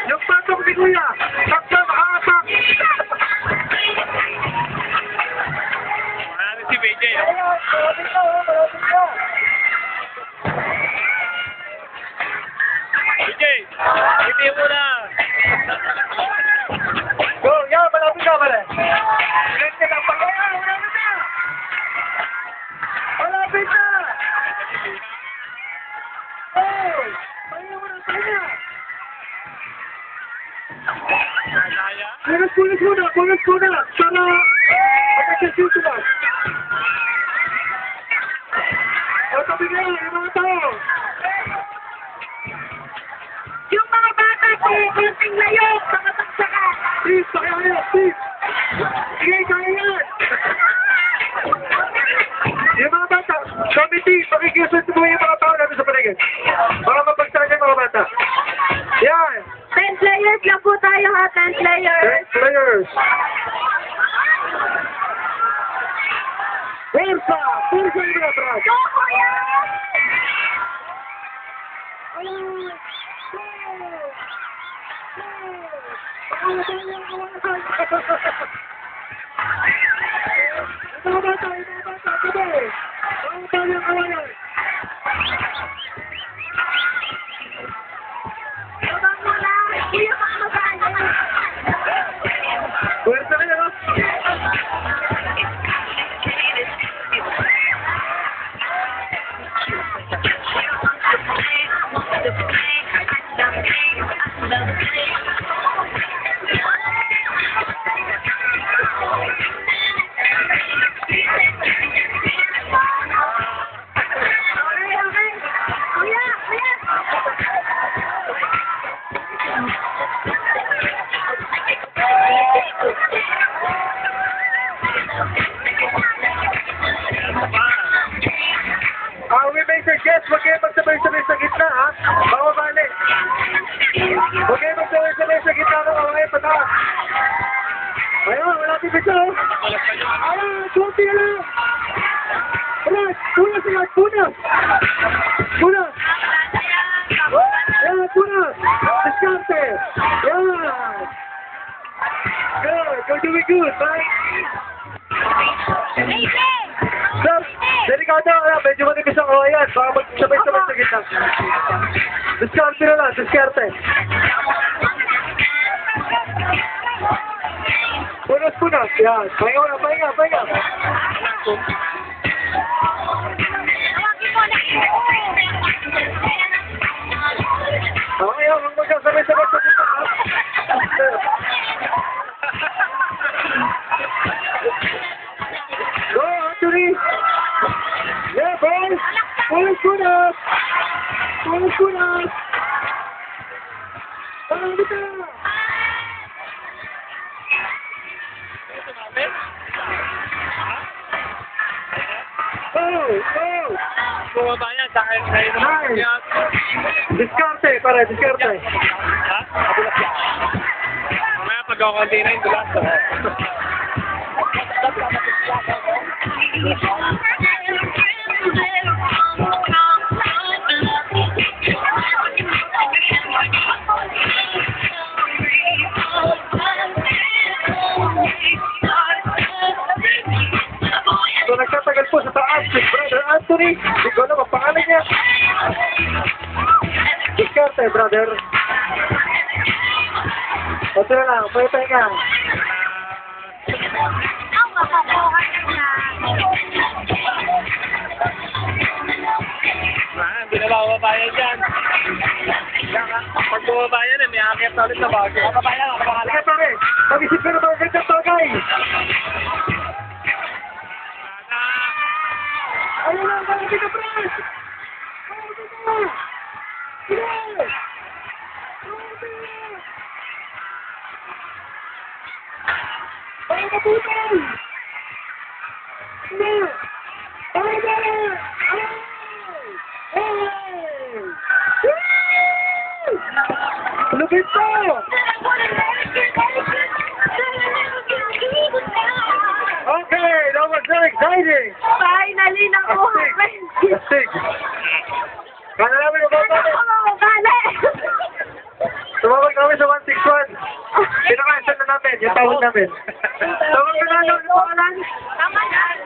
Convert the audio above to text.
Yung patong ni Kuya, sakto nakakapak. Wala na si BJ. BJ, hindi mo na. Go, yan, malapit ka pala. Malapit ka pa. Malapit na. Malapit na. Oh, pahinga mo na, pahinga. Kaya? Punas muna. Para magkakasyon sila. O, tabi na yan, yung mga tao. Yung mga bata po, kunting layo, mga taksaka. Please, pakaya, please. Sige, kaya yan. Yung mga bata, committee, pakikisot mo yung mga tao natin sa paligid. Para mapagsahan yung mga bata. Yan. 10 players lang po tayo ha, 10 players. 10 players. Pulsa yung mga atrás. Go, kuya! Mga bata, tabi. Ang tayong kawayan. Baba muna. Kuya, baka masaya. Pwersa na yan, ha? Okay. Kuya, kuya. We may suggest, huwag kayo magsabay-sabay sa gitna, ha? Baka mali. Huwag kayo magsabay-sabay sa gitna ng mga kayo pataas. Ayun, wala tibig na, oh. Ayun, kunti na lang. Punas. Yan, punas. Diskarte. Yan. Good, you're doing good, bye. So, delikado, medyo manipis ang kawayan. Baka magsabay-sabay sa gitna. Diskarte na lang, diskarte. Punas. Yan. Pahinga. Okay, huwag magsabay-sabay sa gitna, ha? Go, Anthony! Yeah, boys! Punas! Marami ka! Oh! Bumaba yan, sa akin kayo naman. Nice! Diskarte. Ha? Mamaya pag-konti na yung dulas. So, nagtatagal po sa taas si Brother Anthony. Hindi ko alam ang pangalan niya. Diskarte, brother. Ito na lang, pahinga. Ang makukuha na. Hindi na bababa yan dyan. Pag bumaba yan, may akit na ulit na bago. Bababa yan, Halika, pare. Mag-isip ka na mga gandang bagay. Ayun lang, malaki ka, pre! Malaki ka! Sige! Para kaputan! Sige! Para ka! Lupit po! eh. Finally, nakuha ko. Astig. Kala namin mababali. Bale! Tumawag kami sa 161. Pinaka-answer na namin, yung tawag namin. Tawag na namin, yung pangalan. Tama yan.